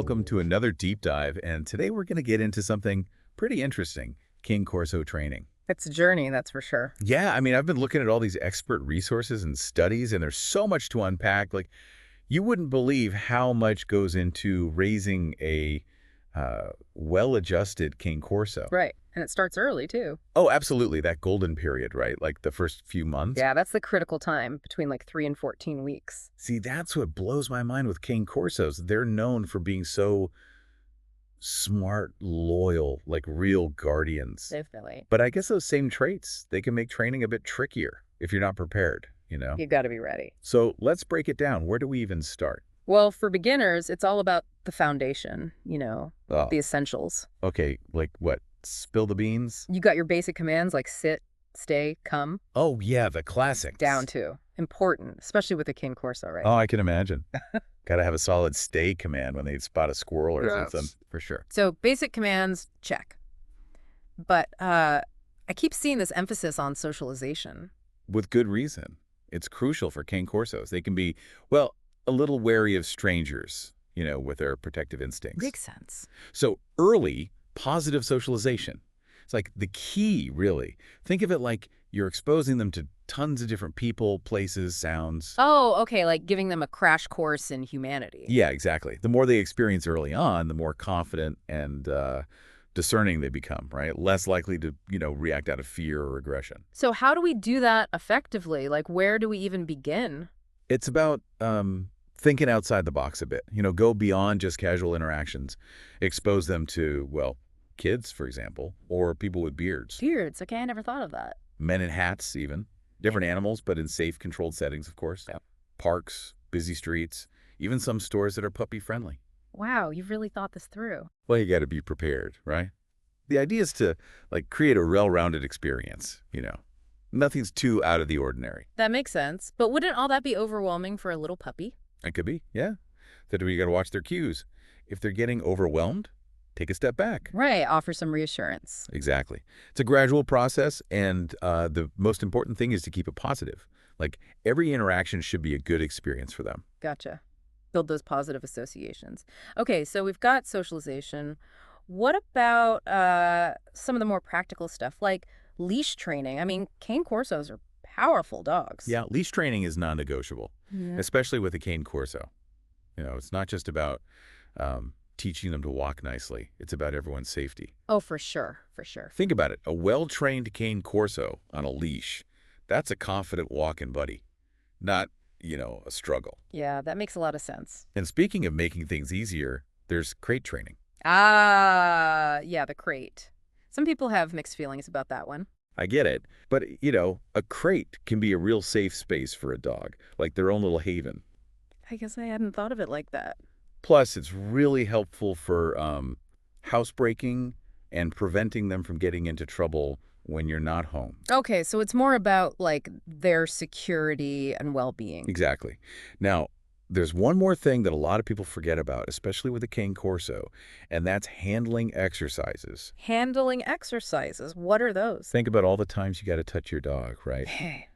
welcome to another deep dive, and today we're going to get into something pretty interesting, Cane Corso training. It's a journey, that's for sure. Yeah, I mean, I've been looking at all these expert resources and studies, and there's so much to unpack. Like, you wouldn't believe how much goes into raising a well-adjusted Cane Corso. Right. And it starts early, too. Oh, absolutely, that golden period, right? Like the first few months. Yeah, that's the critical time between like 3 and 14 weeks. See, that's what blows my mind with Cane Corsos. They're known for being so smart, loyal, like real guardians. Definitely. But I guess those same traits, they can make training a bit trickier if you're not prepared, You got to be ready. So let's break it down. Where do we even start? Well, for beginners, it's all about the foundation, Oh, the essentials. okay. Like what? Spill the beans? You got your basic commands like sit, stay, come, Oh, yeah, the classics. down to. Important, especially with a Cane Corso, right? Oh, I can imagine. Got to have a solid stay command when they spot a squirrel or Yes. something, for sure. So basic commands, check. But I keep seeing this emphasis on socialization. With good reason. It's crucial for Cane Corsos. They can be, well, a little wary of strangers, with their protective instincts. Makes sense. So early, positive socialization. It's like the key, really. Think of it like you're exposing them to tons of different people, places, sounds. Oh, okay, like giving them a crash course in humanity. Yeah, exactly. The more they experience early on, the more confident and discerning they become, right? Less likely to, react out of fear or aggression. So how do we do that effectively? Like, where do we even begin? It's about thinking outside the box a bit. Go beyond just casual interactions. Expose them to, well, kids, for example, or people with beards. Beards. Okay, I never thought of that. Men in hats, even. Different animals, but in safe, controlled settings, of course. Yeah. Parks, busy streets, even some stores that are puppy-friendly. Wow, you've really thought this through. Well, you got to be prepared, right? The idea is to, create a well-rounded experience, Nothing's too out of the ordinary. That makes sense. But wouldn't all that be overwhelming for a little puppy? It could be, yeah. That's where you got to watch their cues. If they're getting overwhelmed, take a step back. Right, offer some reassurance. Exactly. It's a gradual process, and the most important thing is to keep it positive. Like, every interaction should be a good experience for them. Gotcha. Build those positive associations. Okay, so we've got socialization. What about some of the more practical stuff, like leash training? I mean, Cane Corsos are powerful dogs. Yeah, leash training is non-negotiable, Yeah. especially with a Cane Corso. It's not just about teaching them to walk nicely. It's about everyone's safety. Oh, for sure, for sure. Think about it. A well-trained Cane Corso on a leash, that's a confident walking buddy, not, a struggle. Yeah, that makes a lot of sense. And speaking of making things easier, there's crate training. Ah, yeah, the crate. Some people have mixed feelings about that one. I get it. But, a crate can be a real safe space for a dog, like their own little haven. I guess I hadn't thought of it like that. Plus, it's really helpful for housebreaking and preventing them from getting into trouble when you're not home. Okay, so it's more about, like, their security and well-being. Exactly. Now, there's one more thing that a lot of people forget about, especially with the Cane Corso, and that's handling exercises. Handling exercises. What are those? Think about all the times you got to touch your dog, right? Hey.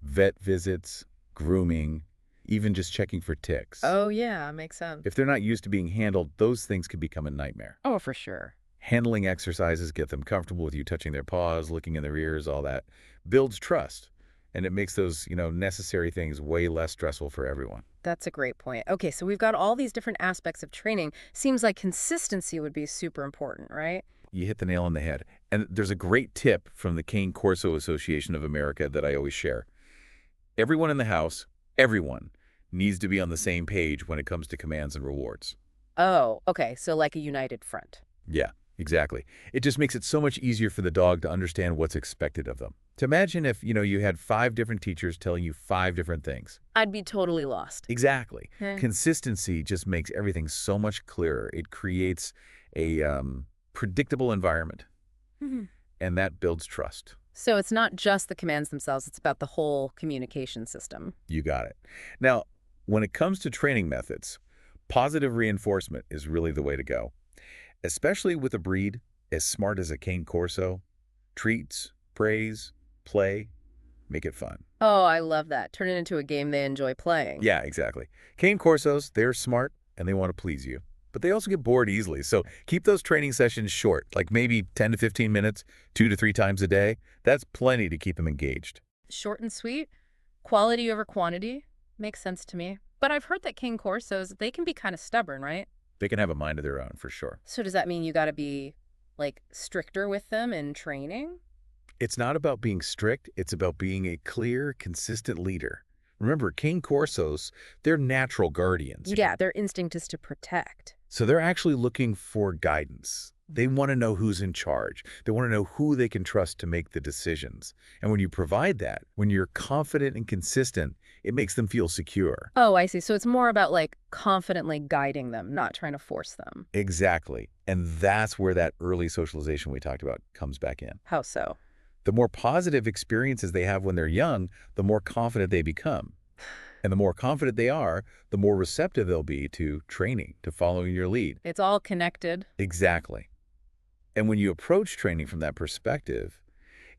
Vet visits, grooming, even just checking for ticks. Oh, yeah, makes sense. If they're not used to being handled, those things can become a nightmare. Oh, for sure. Handling exercises, get them comfortable with you touching their paws, looking in their ears, all that, builds trust. And it makes those, necessary things way less stressful for everyone. That's a great point. Okay, so we've got all these different aspects of training. Seems like consistency would be super important, right? You hit the nail on the head. And there's a great tip from the Cane Corso Association of America that I always share. Everyone in the house, everyone, needs to be on the same page when it comes to commands and rewards. Oh, okay, so like a united front. Yeah, exactly. It just makes it so much easier for the dog to understand what's expected of them. To imagine if, you had 5 different teachers telling you 5 different things. I'd be totally lost. Exactly. Hmm. Consistency just makes everything so much clearer. It creates a predictable environment, and that builds trust. So it's not just the commands themselves, it's about the whole communication system. You got it. Now, when it comes to training methods, positive reinforcement is really the way to go. Especially with a breed as smart as a Cane Corso. Treats, praise, play, make it fun. Oh, I love that. Turn it into a game they enjoy playing. Yeah, exactly. Cane Corsos, they're smart and they want to please you. but they also get bored easily. So keep those training sessions short, like maybe 10 to 15 minutes, 2 to 3 times a day. That's plenty to keep them engaged. Short and sweet, quality over quantity, makes sense to me. But I've heard that Cane Corsos, they can be kind of stubborn, right? They can have a mind of their own, for sure. So does that mean you got to be, like, stricter with them in training? It's not about being strict. It's about being a clear, consistent leader. Remember, Cane Corsos, they're natural guardians. Yeah, their instinct is to protect. So they're actually looking for guidance. They want to know who's in charge. They want to know who they can trust to make the decisions. And when you provide that, when you're confident and consistent, it makes them feel secure. Oh, I see. So it's more about, like, confidently guiding them, not trying to force them. Exactly. And that's where that early socialization we talked about comes back in. How so? The more positive experiences they have when they're young, the more confident they become. And the more confident they are, the more receptive they'll be to training, to following your lead. It's all connected. Exactly. And when you approach training from that perspective,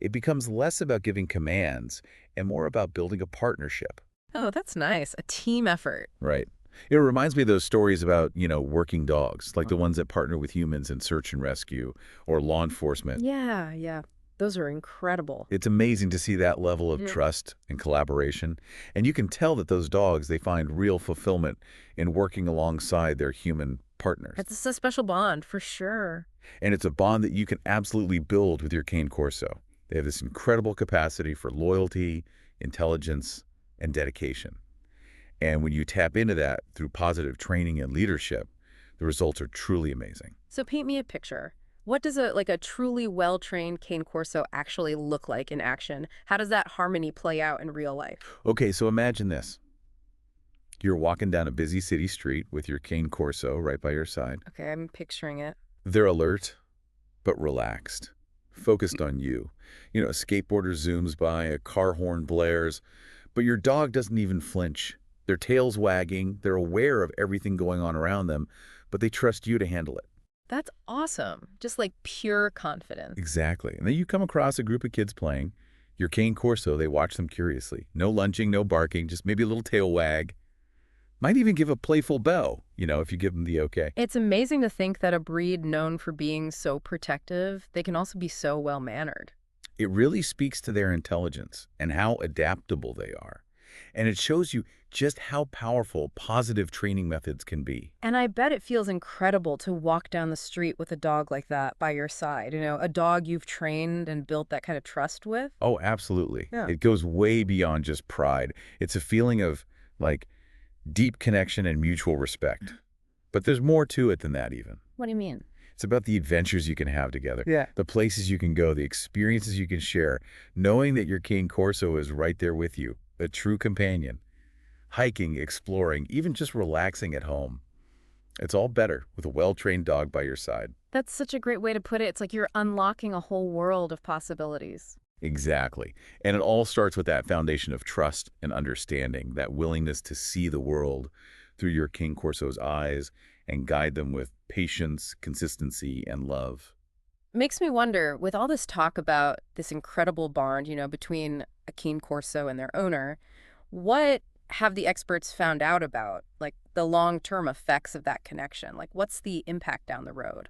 it becomes less about giving commands and more about building a partnership. Oh, that's nice. A team effort. Right. It reminds me of those stories about, working dogs, like the ones that partner with humans in search and rescue or law enforcement. Yeah, yeah. Those are incredible. It's amazing to see that level of trust and collaboration. And you can tell that those dogs, they find real fulfillment in working alongside their human partners. It's a special bond, for sure. And it's a bond that you can absolutely build with your Cane Corso. They have this incredible capacity for loyalty, intelligence, and dedication. And when you tap into that through positive training and leadership, the results are truly amazing. So paint me a picture. What does a truly well-trained Cane Corso actually look like in action? How does that harmony play out in real life? Okay, so imagine this. You're walking down a busy city street with your Cane Corso right by your side. Okay, I'm picturing it. They're alert, but relaxed, focused on you. A skateboarder zooms by, a car horn blares, but your dog doesn't even flinch. Their tail's wagging, they're aware of everything going on around them, but they trust you to handle it. That's awesome. Just like pure confidence. Exactly. And then you come across a group of kids playing. Your Cane Corso, they watch them curiously. No lunging, no barking, just maybe a little tail wag. Might even give a playful bellow, if you give them the okay. It's amazing to think that a breed known for being so protective, they can also be so well-mannered. It really speaks to their intelligence and how adaptable they are. And it shows you just how powerful positive training methods can be. And I bet it feels incredible to walk down the street with a dog like that by your side. A dog you've trained and built that kind of trust with. Oh, absolutely. Yeah. It goes way beyond just pride. It's a feeling of, deep connection and mutual respect. But there's more to it than that even. What do you mean? It's about the adventures you can have together. Yeah. The places you can go, the experiences you can share, knowing that your Cane Corso is right there with you, a true companion. Hiking, exploring, even just relaxing at home. It's all better with a well-trained dog by your side. That's such a great way to put it. It's like you're unlocking a whole world of possibilities. Exactly. And it all starts with that foundation of trust and understanding, that willingness to see the world through your Cane Corso's eyes and guide them with patience, consistency, and love. Makes me wonder, with all this talk about this incredible bond, between a Cane Corso and their owner, what have the experts found out about, the long-term effects of that connection? What's the impact down the road?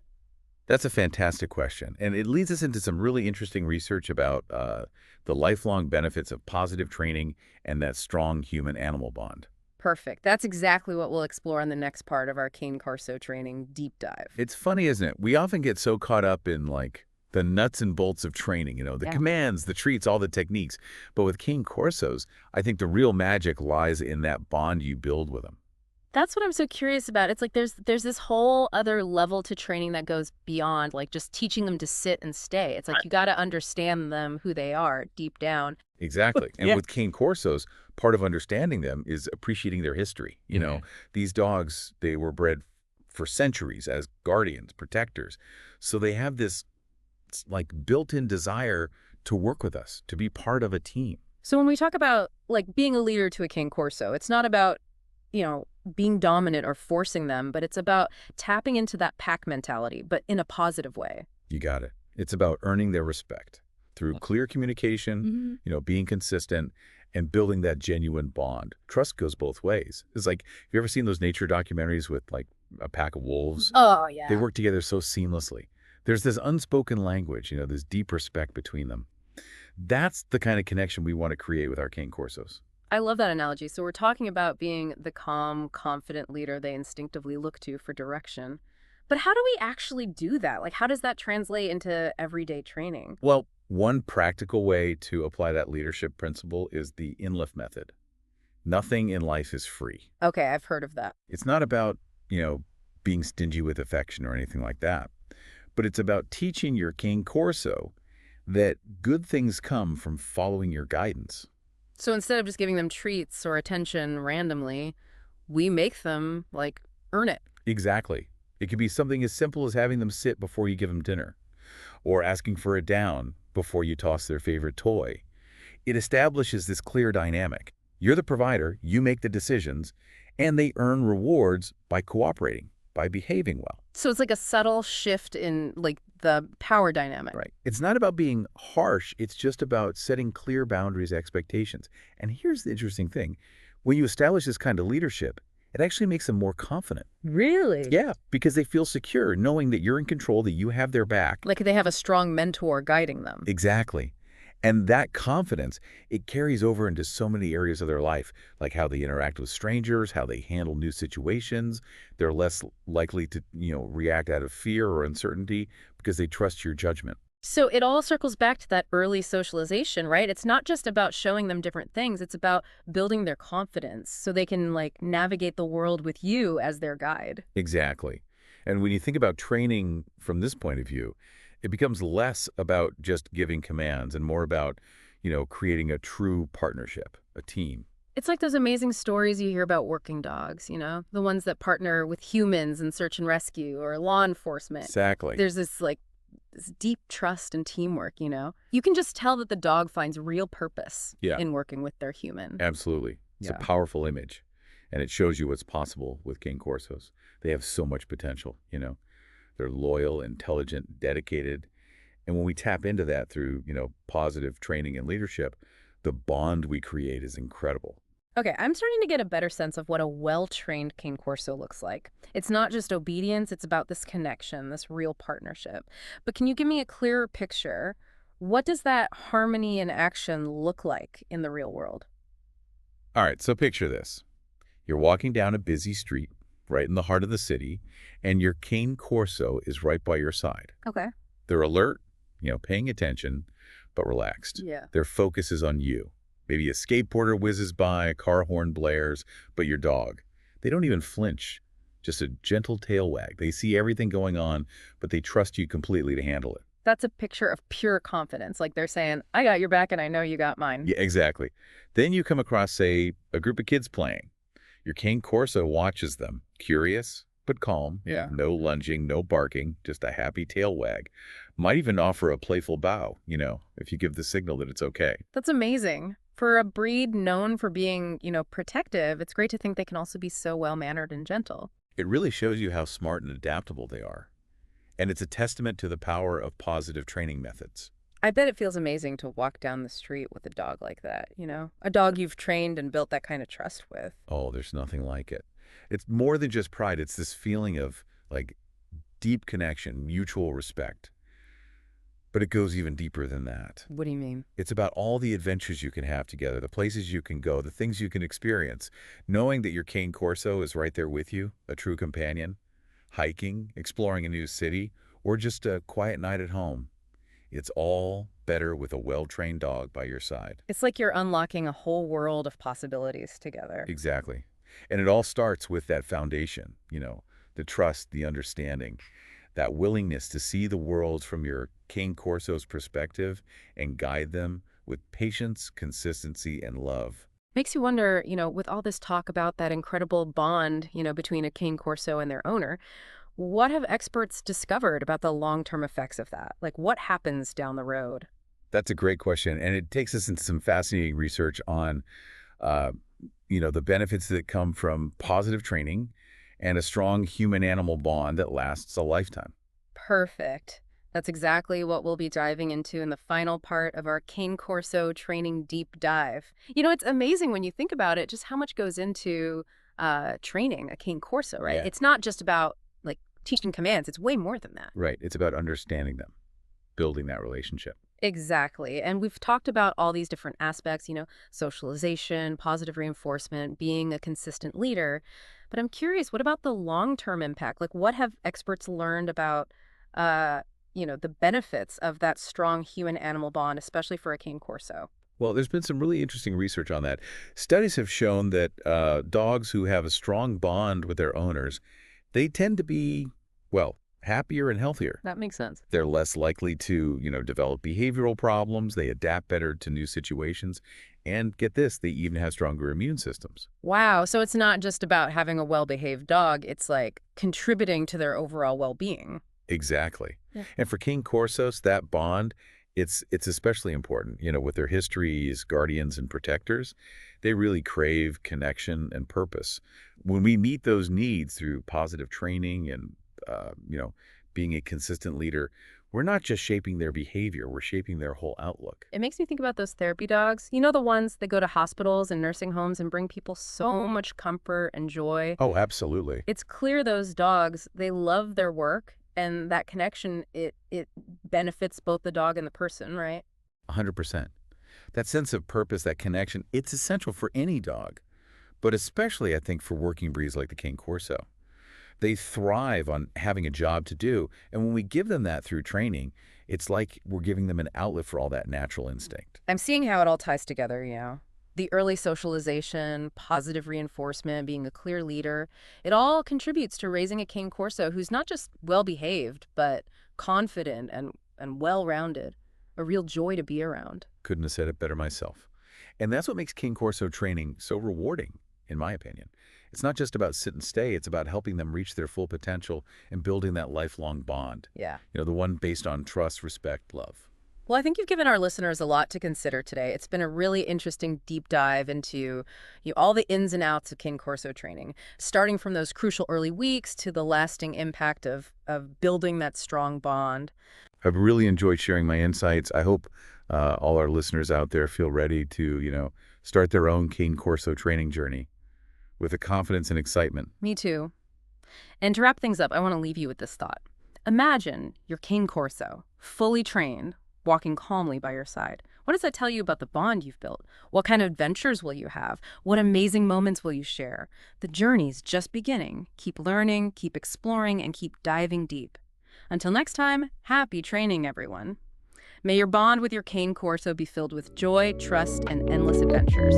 That's a fantastic question. And it leads us into some really interesting research about the lifelong benefits of positive training and that strong human-animal bond. Perfect. That's exactly what we'll explore in the next part of our Cane Corso training deep dive. It's funny, isn't it? We often get so caught up in, the nuts and bolts of training, the commands, the treats, all the techniques. But with Cane Corsos, I think the real magic lies in that bond you build with them. That's what I'm so curious about. It's like there's this whole other level to training that goes beyond just teaching them to sit and stay. It's like you got to understand them, who they are deep down. Exactly. And with Cane Corsos, part of understanding them is appreciating their history. These dogs, they were bred for centuries as guardians, protectors. So they have this built-in desire to work with us, to be part of a team. So when we talk about being a leader to a Cane Corso, it's not about, being dominant or forcing them, but it's about tapping into that pack mentality, but in a positive way. You got it. It's about earning their respect through clear communication, being consistent, and building that genuine bond. Trust goes both ways. It's have you ever seen those nature documentaries with a pack of wolves. Oh, They yeah. work together so seamlessly. There's this unspoken language, this deep respect between them. That's the kind of connection we want to create with our Cane Corsos. I love that analogy. So we're talking about being the calm, confident leader they instinctively look to for direction. But how do we actually do that? Like, how does that translate into everyday training? Well, one practical way to apply that leadership principle is the in-lift method. Nothing in life is free. Okay, I've heard of that. It's not about, being stingy with affection or anything like that, but it's about teaching your Cane Corso that good things come from following your guidance. So instead of just giving them treats or attention randomly, we make them, like, earn it. Exactly. It could be something as simple as having them sit before you give them dinner, or asking for a down before you toss their favorite toy. It establishes this clear dynamic. You're the provider, you make the decisions, and they earn rewards by cooperating, by behaving well. So it's like a subtle shift in, like, the power dynamic. Right. It's not about being harsh, it's just about setting clear boundaries, expectations. And here's the interesting thing. When you establish this kind of leadership, it actually makes them more confident. Really? Yeah, because they feel secure knowing that you're in control, that you have their back. Like they have a strong mentor guiding them. Exactly. And that confidence, it carries over into so many areas of their life, like how they interact with strangers, how they handle new situations. They're less likely to, react out of fear or uncertainty because they trust your judgment. So it all circles back to that early socialization, right? It's not just about showing them different things. It's about building their confidence so they can, like, navigate the world with you as their guide. Exactly. And when you think about training from this point of view, it becomes less about just giving commands and more about, creating a true partnership, a team. It's like those amazing stories you hear about working dogs, the ones that partner with humans in search and rescue or law enforcement. Exactly. There's this deep trust and teamwork. You can just tell that the dog finds real purpose Yeah, in working with their human. absolutely. It's a Yeah. powerful image, and it shows you what's possible with Cane Corsos. They have so much potential. They're loyal, intelligent, dedicated. And when we tap into that through, positive training and leadership, the bond we create is incredible. Okay, I'm starting to get a better sense of what a well-trained Cane Corso looks like. It's not just obedience, it's about this connection, this real partnership. But can you give me a clearer picture? What does that harmony in action look like in the real world? All right, so picture this. You're walking down a busy street right in the heart of the city, and your Cane Corso is right by your side. Okay. They're alert, paying attention, but relaxed. Yeah. Their focus is on you. Maybe a skateboarder whizzes by, a car horn blares, but your dog. They don't even flinch, just a gentle tail wag. They see everything going on, but they trust you completely to handle it. That's a picture of pure confidence. Like they're saying, I got your back and I know you got mine. Yeah, exactly. Then you come across, say, a group of kids playing. Your Cane Corso watches them, curious but calm. Yeah. No lunging, no barking, just a happy tail wag. Might even offer a playful bow, if you give the signal that it's okay. That's amazing. For a breed known for being, protective, it's great to think they can also be so well-mannered and gentle. It really shows you how smart and adaptable they are. And it's a testament to the power of positive training methods. I bet it feels amazing to walk down the street with a dog like that. A dog you've trained and built that kind of trust with. Oh, there's nothing like it. It's more than just pride. It's this feeling of, like, deep connection, mutual respect. But it goes even deeper than that. What do you mean? It's about all the adventures you can have together, the places you can go, the things you can experience, knowing that your Cane Corso is right there with you, a true companion, hiking, exploring a new city, or just a quiet night at home. It's all better with a well-trained dog by your side. It's like you're unlocking a whole world of possibilities together. Exactly. And it all starts with that foundation, the trust, the understanding, that willingness to see the world from your Cane Corso's perspective and guide them with patience, consistency, and love. Makes you wonder, with all this talk about that incredible bond, between a Cane Corso and their owner, what have experts discovered about the long-term effects of that? Like, what happens down the road? That's a great question. And it takes us into some fascinating research on, uh, the benefits that come from positive training and a strong human-animal bond that lasts a lifetime. Perfect. That's exactly what we'll be diving into in the final part of our Cane Corso training deep dive. It's amazing when you think about it, just how much goes into training a cane corso, right? Yeah. It's not just about like teaching commands. It's way more than that. Right. It's about understanding them, building that relationship. Exactly. And we've talked about all these different aspects, socialization, positive reinforcement, being a consistent leader. But I'm curious, what about the long-term impact? Like, what have experts learned about, the benefits of that strong human-animal bond, especially for a cane corso? Well, there's been some really interesting research on that. Studies have shown that dogs who have a strong bond with their owners, they tend to be, well, happier and healthier. That makes sense. They're less likely to, develop behavioral problems. They adapt better to new situations. And get this, they even have stronger immune systems. Wow. So it's not just about having a well-behaved dog. It's like contributing to their overall well-being. Exactly. Yeah. And for King Corsos, that bond, it's especially important. With their history as guardians and protectors, they really crave connection and purpose. When we meet those needs through positive training and, being a consistent leader, we're not just shaping their behavior, we're shaping their whole outlook. It makes me think about those therapy dogs. You know, the ones that go to hospitals and nursing homes and bring people so much comfort and joy. Oh, absolutely. It's clear those dogs, they love their work, and that connection, it benefits both the dog and the person, right? 100%. That sense of purpose, that connection, it's essential for any dog, but especially, I think, for working breeds like the Cane Corso. They thrive on having a job to do, and when we give them that through training, it's like we're giving them an outlet for all that natural instinct. I'm seeing how it all ties together. The early socialization, positive reinforcement, being a clear leader, it all contributes to raising a cane corso who's not just well-behaved, but confident and well-rounded, a real joy to be around. Couldn't have said it better myself. And that's what makes Cane Corso training so rewarding, in my opinion. It's not just about sit and stay, it's about helping them reach their full potential and building that lifelong bond. Yeah. The one based on trust, respect, love. Well, I think you've given our listeners a lot to consider today. It's been a really interesting deep dive into all the ins and outs of Cane Corso training, starting from those crucial early weeks to the lasting impact of building that strong bond. I've really enjoyed sharing my insights. I hope all our listeners out there feel ready to, start their own Cane Corso training journey with the confidence and excitement. Me too. And to wrap things up, I want to leave you with this thought. Imagine your Cane Corso, fully trained, walking calmly by your side. What does that tell you about the bond you've built? What kind of adventures will you have? What amazing moments will you share? The journey's just beginning. Keep learning, keep exploring, and keep diving deep. Until next time, happy training, everyone. May your bond with your Cane Corso be filled with joy, trust, and endless adventures.